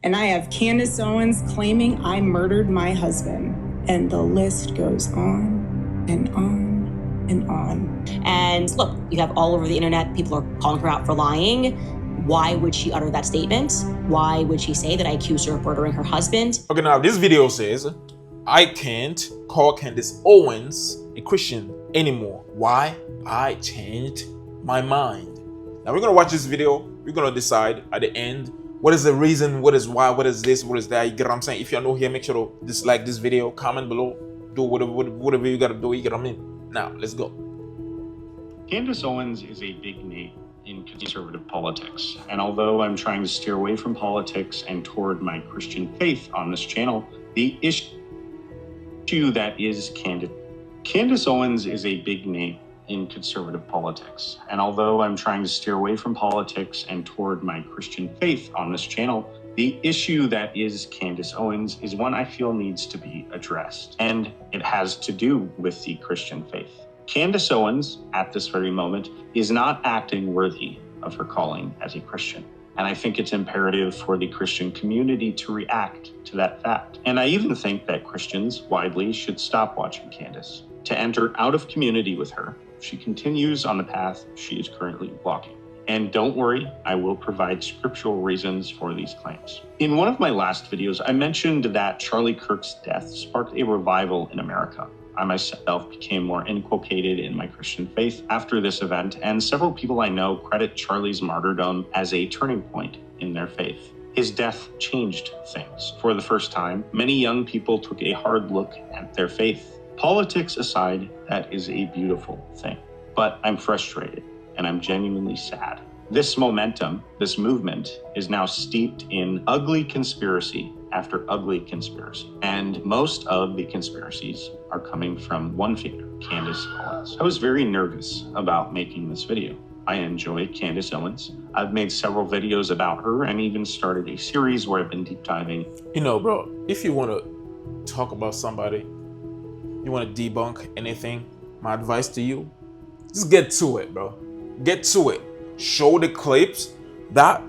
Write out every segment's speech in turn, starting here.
And I have Candace Owens claiming I murdered my husband. And the list goes on and on and on. And look, you have all over the internet, people are calling her out for lying. Why would she utter that statement? Why would she say that I accused her of murdering her husband? Okay, now this video says, I can't call Candace Owens a Christian anymore. Why? I changed my mind. Now we're gonna watch this video. We're gonna decide at the end what is the reason, what is why, what is this, what is that. You get what I'm saying? If you're new here, make sure to dislike this video, comment below, do whatever you gotta do. You get what I mean? Now let's go. Candace Owens is a big name in conservative politics, and although I'm trying to steer away from politics and toward my Christian faith on this channel, the issue that is Candace Owens is a big name in conservative politics, and although I'm trying to steer away from politics and toward my Christian faith on this channel, the issue that is Candace Owens is one I feel needs to be addressed, and it has to do with the Christian faith. Candace Owens, at this very moment, is not acting worthy of her calling as a Christian. And I think it's imperative for the Christian community to react to that fact. And I even think that Christians widely should stop watching Candace, to enter out of community with her if she continues on the path she is currently walking. And don't worry, I will provide scriptural reasons for these claims. In one of my last videos, I mentioned that Charlie Kirk's death sparked a revival in America. I myself became more inculcated in my Christian faith after this event, and several people I know credit Charlie's martyrdom as a turning point in their faith. His death changed things. For the first time, many young people took a hard look at their faith. Politics aside, that is a beautiful thing. But I'm frustrated, and I'm genuinely sad. This momentum, this movement, is now steeped in ugly conspiracy after ugly conspiracy. And most of the conspiracies are coming from one figure, Candace Owens. I was very nervous about making this video. I enjoy Candace Owens. I've made several videos about her and even started a series where I've been deep diving. You know, bro, if you want to talk about somebody, you want to debunk anything, my advice to you, just get to it, bro. Get to it. Show the clips that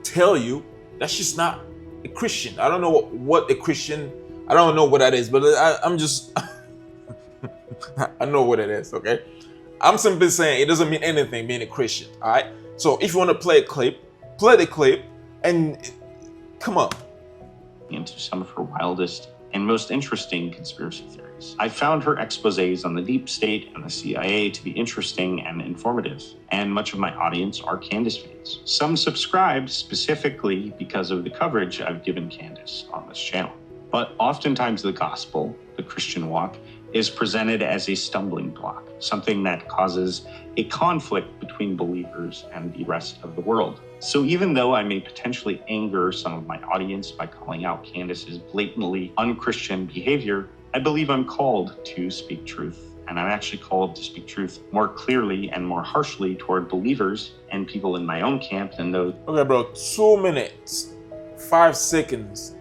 tell you that she's not a Christian. I don't know what a Christian, I don't know what that is, but I'm just, I know what it is, okay? I'm simply saying it doesn't mean anything being a Christian, all right? So if you want to play a clip, play the clip and come on. Into some of her wildest and most interesting conspiracy theories. I found her exposés on the deep state and the CIA to be interesting and informative, and much of my audience are Candace fans. Some subscribed specifically because of the coverage I've given Candace on this channel. But oftentimes the gospel, the Christian walk, is presented as a stumbling block, something that causes a conflict between believers and the rest of the world. So even though I may potentially anger some of my audience by calling out Candace's blatantly unchristian behavior, I believe I'm called to speak truth. And I'm actually called to speak truth more clearly and more harshly toward believers and people in my own camp than those. Okay, bro, 2 minutes, 5 seconds.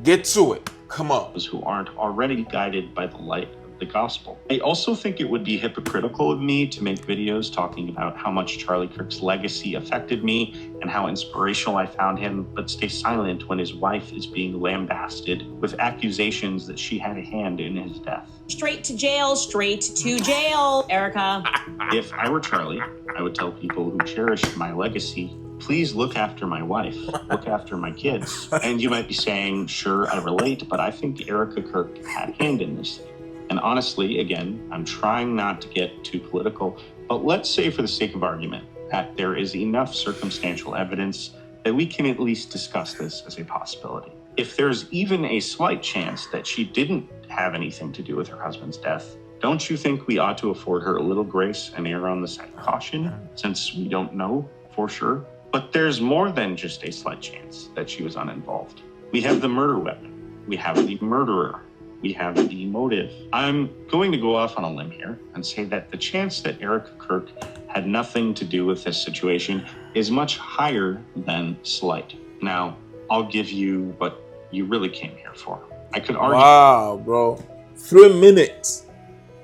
Get to it. Come on. Those who aren't already guided by the light of the gospel. I also think it would be hypocritical of me to make videos talking about how much Charlie Kirk's legacy affected me and how inspirational I found him, but stay silent when his wife is being lambasted with accusations that she had a hand in his death. Straight to jail, straight to jail, Erika. If I were Charlie, I would tell people who cherished my legacy, please look after my wife, look after my kids. And you might be saying, sure, I relate, but I think Erika Kirk had a hand in this thing. And honestly, again, I'm trying not to get too political, but let's say for the sake of argument that there is enough circumstantial evidence that we can at least discuss this as a possibility. If there's even a slight chance that she didn't have anything to do with her husband's death, don't you think we ought to afford her a little grace and err on the side of caution, since we don't know for sure? But there's more than just a slight chance that she was uninvolved. We have the murder weapon. We have the murderer. We have the motive. I'm going to go off on a limb here and say that the chance that Erika Kirk had nothing to do with this situation is much higher than slight. Now, I'll give you what you really came here for. I could argue. Wow, bro. 3 minutes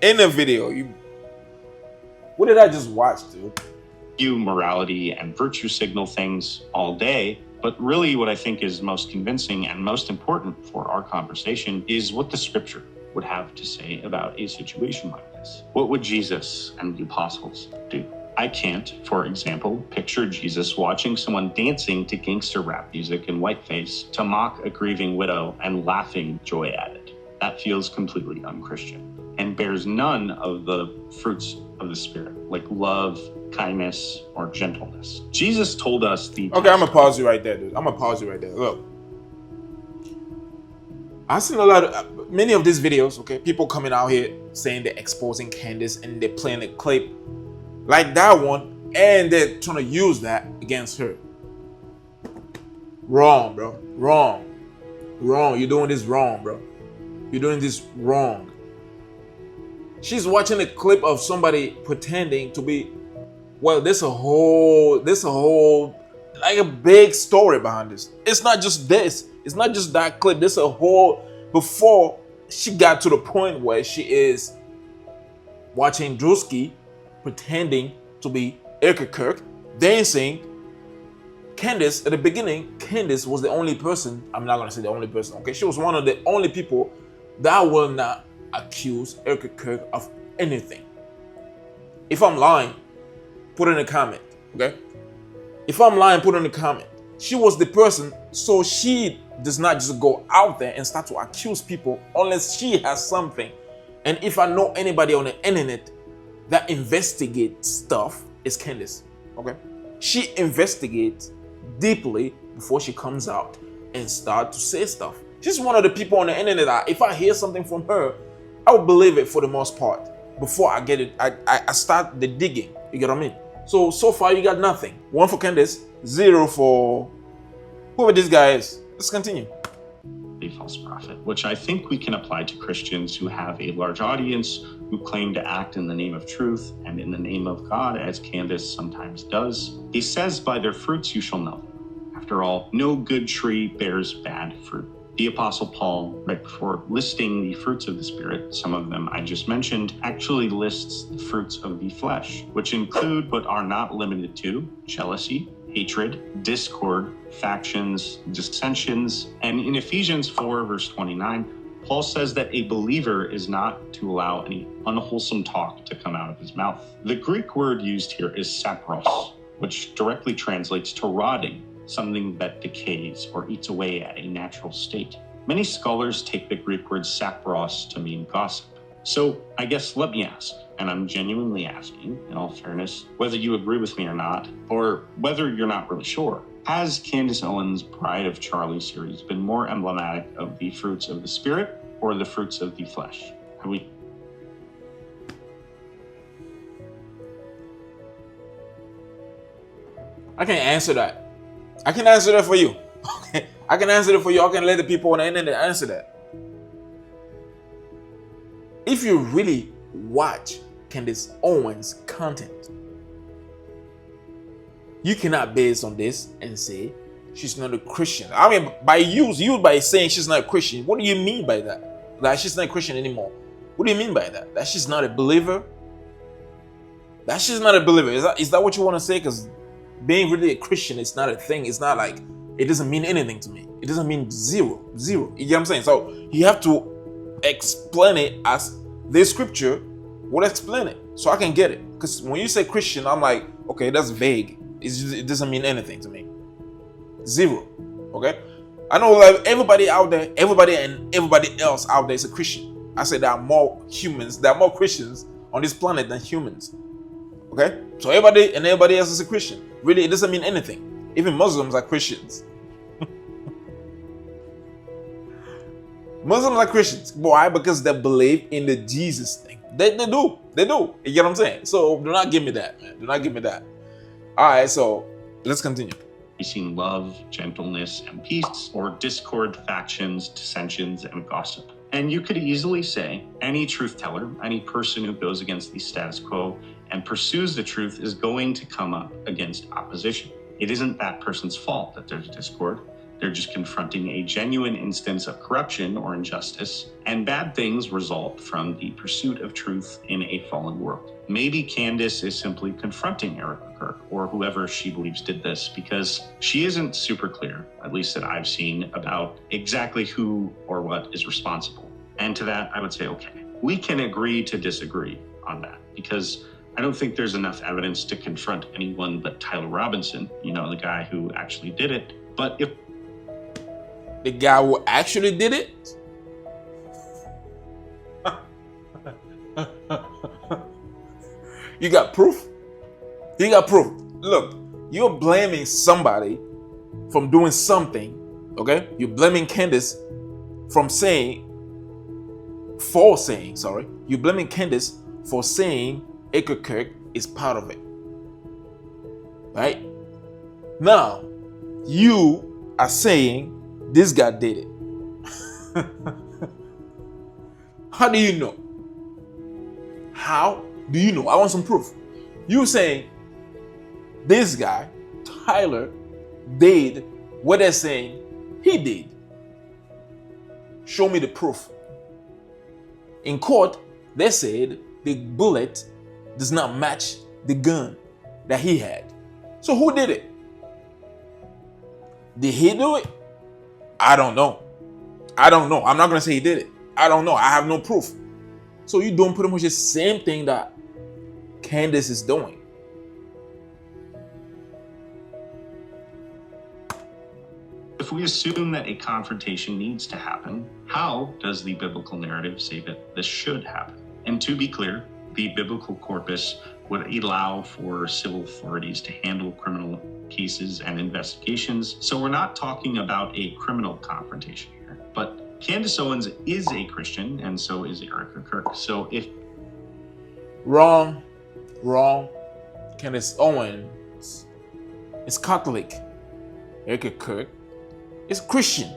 in a video. What did I just watch, dude? You morality and virtue signal things all day, but really what I think is most convincing and most important for our conversation is what the scripture would have to say about a situation like this. What would Jesus and the apostles do? I can't, for example, picture Jesus watching someone dancing to gangster rap music in whiteface to mock a grieving widow and laughing joy at it. That feels completely unchristian and bears none of the fruits of the Spirit, like love, kindness, or gentleness. Jesus told us the... Okay, I'm gonna pause you right there, dude. I'm gonna pause you right there. Look, I've seen many of these videos, okay? People coming out here saying they're exposing Candace and they're playing a clip like that one, and they're trying to use that against her. Wrong, bro. Wrong. You're doing this wrong, bro. You're doing this wrong. She's watching a clip of somebody pretending to be, well, there's a whole, like a big story behind this. It's not just this. It's not just that clip. There's a whole, before she got to the point where she is watching Drewski pretending to be Erika Kirk, dancing. Candace, at the beginning, Candace was the only person, I'm not going to say the only person, okay? She was one of the only people that will not accuse Erika Kirk of anything. If I'm lying, put it in a comment, okay? If I'm lying, put it in a comment. She was the person, so she does not just go out there and start to accuse people unless she has something. And if I know anybody on the internet that investigates stuff, it's Candace, okay? She investigates deeply before she comes out and start to say stuff. She's one of the people on the internet that if I hear something from her, I will believe it for the most part. Before I get it, I start the digging. You get what I mean? So far you got nothing. 1 for Candace, 0 for whoever this guy is. Let's continue. A false prophet, which I think we can apply to Christians who have a large audience, who claim to act in the name of truth and in the name of God, as Candace sometimes does. He says, by their fruits you shall know them. After all, no good tree bears bad fruit. The Apostle Paul, right before listing the fruits of the Spirit, some of them I just mentioned, actually lists the fruits of the flesh, which include but are not limited to jealousy, hatred, discord, factions, dissensions. And in Ephesians 4, verse 29, Paul says that a believer is not to allow any unwholesome talk to come out of his mouth. The Greek word used here is sapros, which directly translates to rotting, something that decays or eats away at a natural state. Many scholars take the Greek word sapros to mean gossip. So I guess let me ask, and I'm genuinely asking, in all fairness, whether you agree with me or not, or whether you're not really sure. Has Candace Owens' Bride of Charlie series been more emblematic of the fruits of the Spirit or the fruits of the flesh? Have we? I can answer that. I can answer that for you. Okay, I can answer it for you. I can let the people on the internet answer that. If you really watch Candace Owens' content, you cannot base on this and say she's not a Christian. I mean, by saying she's not a Christian, what do you mean by that? That she's not a Christian anymore. What do you mean by that? That she's not a believer? That she's not a believer. Is that what you want to say? Because being really a Christian is not a thing. It's not like, it doesn't mean anything to me. It doesn't mean zero. You get what I'm saying? So you have to explain it as the scripture would explain it, so I can get it. Because when you say Christian, I'm like, okay, that's vague. It doesn't mean anything to me. Zero. Okay? I know like everybody out there, everybody else out there is a Christian. I say there are more humans, there are more Christians on this planet than humans. Okay? So everybody else is a Christian. Really, it doesn't mean anything. Even Muslims are Christians. Muslims are Christians. Why? Because they believe in the Jesus thing. They do. You get what I'm saying? So do not give me that, man. Do not give me that. All right, so let's continue. Facing love, gentleness, and peace, or discord, factions, dissensions, and gossip. And you could easily say any truth teller, any person who goes against the status quo and pursues the truth is going to come up against opposition. It isn't that person's fault that there's discord. They're just confronting a genuine instance of corruption or injustice, and bad things result from the pursuit of truth in a fallen world. Maybe Candace is simply confronting Erika Kirk, or whoever she believes did this, because she isn't super clear, at least that I've seen, about exactly who or what is responsible. And to that, I would say, okay, we can agree to disagree on that, because I don't think there's enough evidence to confront anyone but Tyler Robinson, the guy who actually did it. But if the guy who actually did it? You got proof? You got proof. Look, you're blaming somebody from doing something, okay? You're blaming Candace You're blaming Candace for saying Erika Kirk is part of it. Right? Now, you are saying this guy did it. How do you know? How do you know? I want some proof. You saying this guy, Tyler, did what they're saying he did. Show me the proof. In court, they said the bullet does not match the gun that he had. So who did it? Did he do it? I don't know. I'm not going to say he did it. I don't know. I have no proof. So you're doing pretty much the same thing that Candace is doing. If we assume that a confrontation needs to happen, how does the biblical narrative say that this should happen? And to be clear, the biblical corpus would allow for civil authorities to handle criminal cases and investigations. So we're not talking about a criminal confrontation here. But Candace Owens is a Christian, and so is Erika Kirk. So if... Wrong. Candace Owens is Catholic. Erika Kirk is Christian.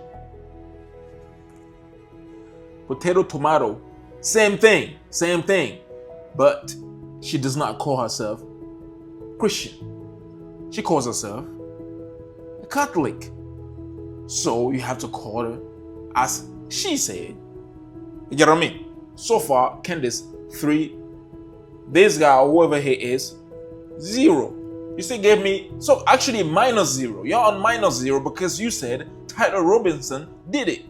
Potato, tomato, same thing. But she does not call herself Christian. She calls herself a Catholic. So you have to call her as she said. You get what I mean? So far, Candace 3, this guy, whoever he is, 0. You still gave me, so actually -0. You're on -0 because you said Tyler Robinson did it.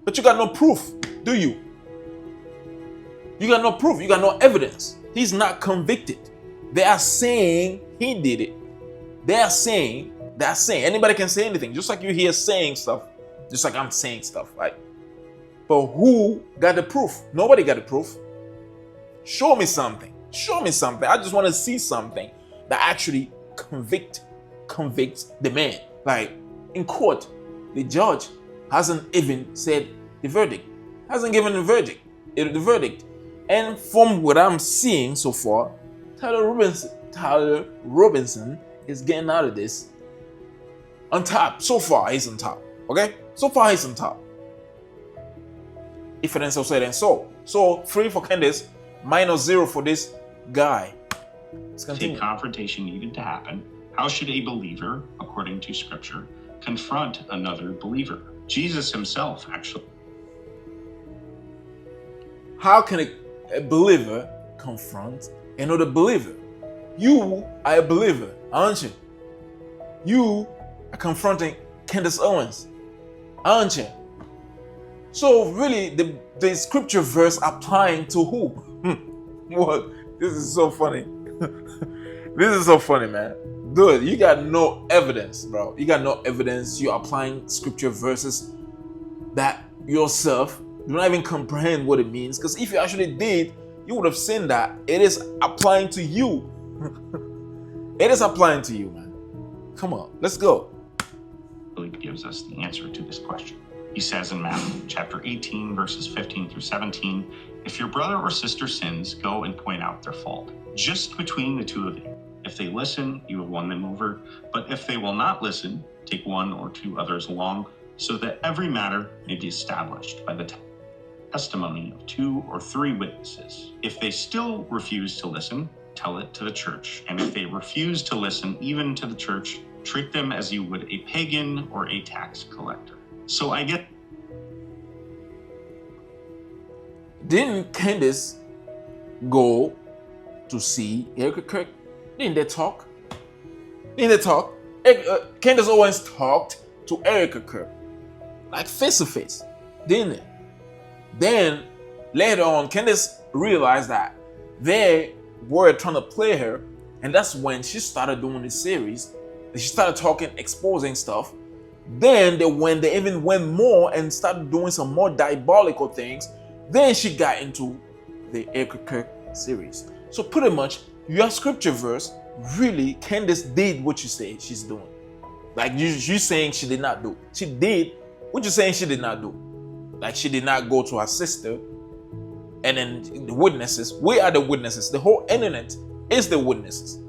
But you got no proof, do you? You got no proof. You got no evidence. He's not convicted. They are saying he did it. They are saying. Anybody can say anything. Just like you hear saying stuff. Just like I'm saying stuff, right? But who got the proof? Nobody got the proof. Show me something. I just want to see something that actually convicts the man. Like in court, the judge hasn't even said the verdict. Hasn't given the verdict. And from what I'm seeing so far, Tyler Robinson is getting out of this on top. So far, he's on top. Okay? So far, he's on top. If it ain't so said and so. So 3 for Candace, -0 for this guy. Let's continue. If a confrontation needed to happen, how should a believer, according to Scripture, confront another believer? Jesus himself actually. How can a believer confront another believer? You are a believer, aren't you? You are confronting Candace Owens, aren't you? So really, the scripture verse applying to who? What? This is so funny. This is so funny, man. Dude, you got no evidence, bro. You got no evidence. You're applying scripture verses that yourself do not even comprehend what it means. Because if you actually did, you would have seen that it is applying to you. It is applying to you, man. Come on, let's go. Really gives us the answer to this question. He says in Matthew chapter 18, verses 15 through 17, if your brother or sister sins, go and point out their fault, just between the two of you. If they listen, you have won them over. But if they will not listen, take 1 or 2 others along, so that every matter may be established by the testimony of 2 or 3 witnesses. If they still refuse to listen, tell it to the church. And if they refuse to listen even to the church, Treat them as you would a pagan or a tax collector. So I get. Didn't Candace go to see Erika Kirk? Didn't they talk? Candace Owens talked to Erika Kirk, like face to face, didn't it? Then later on, Candace realized that they were trying to play her, and that's when she started doing this series. And she started talking, exposing stuff. Then when they even went more and started doing some more diabolical things, then she got into the Erika Kirk series. So pretty much, your scripture verse, really, Candace did what you say she's doing. Like you're saying she did not do. She did what you're saying she did not do. Like she did not go to her sister. And then the witnesses, we are the witnesses. The whole internet is the witnesses.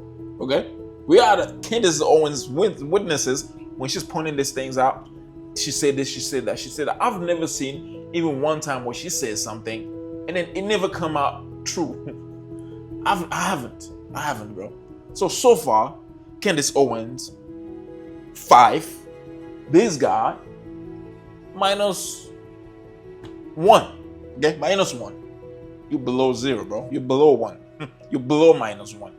Okay? We are the Candace Owens witnesses when she's pointing these things out. She said this, she said that. She said that. I've never seen even one time where she said something and then it never come out true. I haven't, bro. So far, Candace Owens, 5. This guy, -1. Okay, -1. You below 0, bro. You're below 1. You're below -1.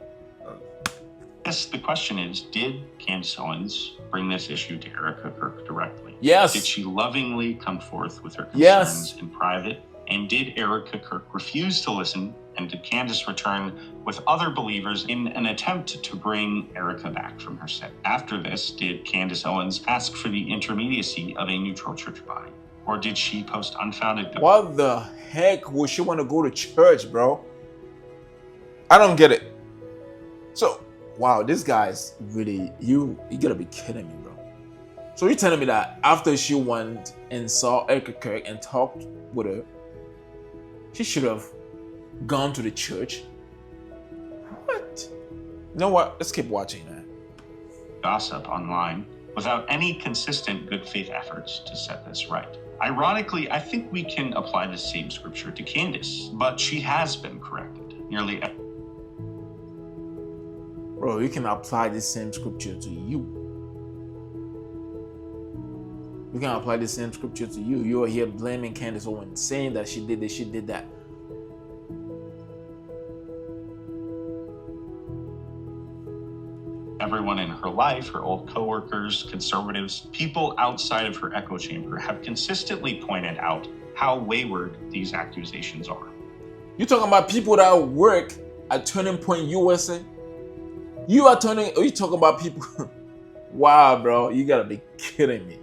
Yes, the question is, did Candace Owens bring this issue to Erika Kirk directly? Yes. Did she lovingly come forth with her concerns in private? And did Erika Kirk refuse to listen? And did Candace return with other believers in an attempt to bring Erika back from her sin? After this, did Candace Owens ask for the intermediacy of a neutral church body? Or did she post unfounded... What the heck would she want to go to church, bro? I don't get it. So, wow, this guy's really... You gotta be kidding me, bro. So you're telling me that after she went and saw Erika Kirk and talked with her, she should have gone to the church? What? You know what? Let's keep watching that. Gossip online without any consistent good faith efforts to set this right. Ironically, I think we can apply the same scripture to Candace, but she has been corrected. Nearly. Bro, you can apply the same scripture to you. You can apply the same scripture to you. You are here blaming Candace Owens, saying that she did this, she did that. Everyone in her life, her old coworkers, conservatives, people outside of her echo chamber have consistently pointed out how wayward these accusations are. You talking about people that work at Turning Point USA? You talking about people? Wow, bro, you gotta be kidding me.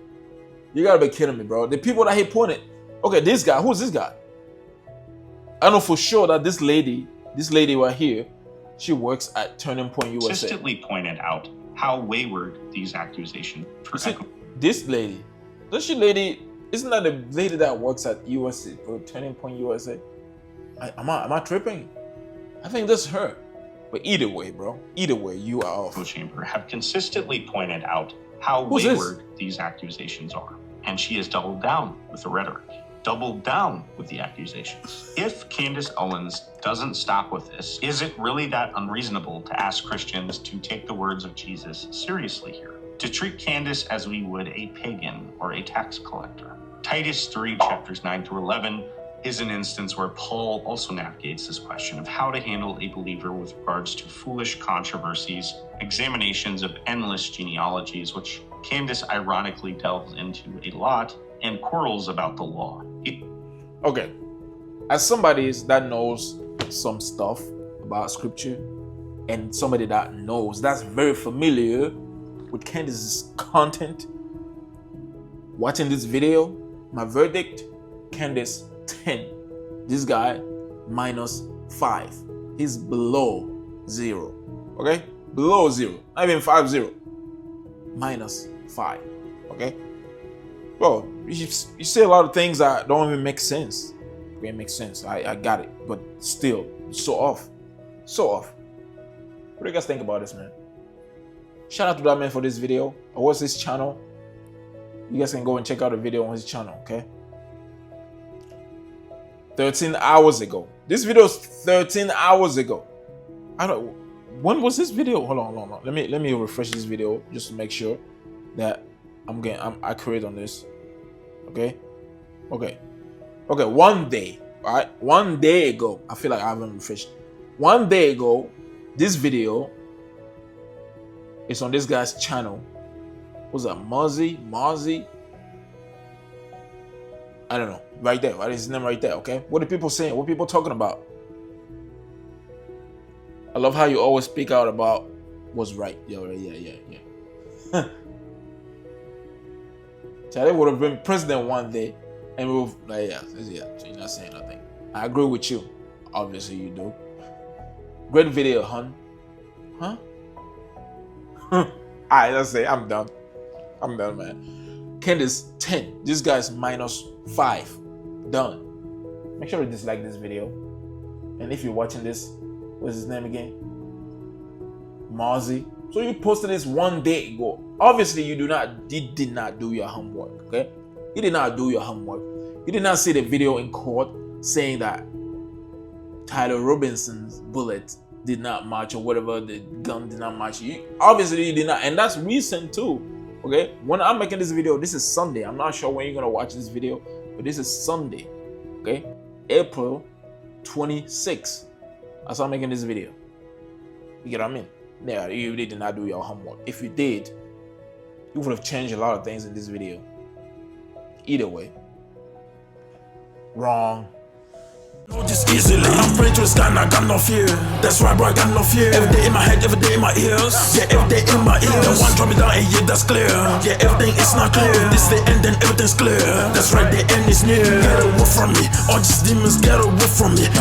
You gotta be kidding me, bro. The people that he pointed. Okay, this guy, who's this guy? I know for sure that this lady right here, she works at Turning Point USA. Consistently pointed out how wayward these accusations are. This lady, isn't that the lady that works at USA, for Turning Point USA? Am I tripping? I think that's her. But either way, bro, you are off. Chamber have consistently pointed out how wayward these accusations are. And she has doubled down with the rhetoric, doubled down with the accusations. If Candace Owens doesn't stop with this, is it really that unreasonable to ask Christians to take the words of Jesus seriously here? To treat Candace as we would a pagan or a tax collector? Titus 3, chapters 9 through 11, is an instance where Paul also navigates this question of how to handle a believer with regards to foolish controversies, examinations of endless genealogies, which Candace ironically delves into a lot, and quarrels about the law. Okay, as somebody that knows some stuff about scripture, and somebody that's very familiar with Candace's content, watching this video, my verdict, Candace 10. This guy -5. He's below 0. Okay? Below 0. Not even 5-0. -5. Okay? Bro, you say a lot of things that don't even make sense. Okay, make sense. I got it. But still, so off. So off. What do you guys think about this, man? Shout out to that man for this video. Or what's his channel? You guys can go and check out the video on his channel, okay? 13 hours ago. This video is 13 hours ago. When was this video? Hold on. Let me refresh this video just to make sure that I'm accurate on this. Okay. 1 day, right? 1 day ago, I feel like I haven't refreshed. 1 day ago, this video is on this guy's channel. What's that? Marzi? I don't know. Right there, right? His name right there. Okay. What are people saying? What are people talking about? I love how you always speak out about what's right. Yeah. Charlie would have been president 1 day, and we'll like, so you're not saying nothing. I agree with you. Obviously, you do. Great video, huh? Alright, let's say I'm done, man. Candace 10. This guy's -5. Done. Make sure you dislike this video, and if you're watching this, what's his name again? Marzi. So you posted this 1 day ago. Obviously, you did not do your homework. Okay, you did not do your homework. You did not see the video in court saying that Tyler Robinson's bullet did not match, or whatever, the gun did not match. Obviously, you did not, and that's recent too. Okay, when I'm making this video, this is Sunday. I'm not sure when you're gonna watch this video, but this is Sunday. Okay, April 26th. That's why I'm making this video. You get what I mean? Yeah, you really did not do your homework. If you did, you would have changed a lot of things in this video. Either way, wrong. Know this easily. I'm praying to the sky and I got no fear. That's right, bro, I got no fear. Every day in my head, every day in my ears. Yeah, every day in my ears. The one drop it down and yeah, that's clear. Yeah, everything is not clear. This the end, then everything's clear. That's right, the end is near. Get away from me. All these demons, get away from me.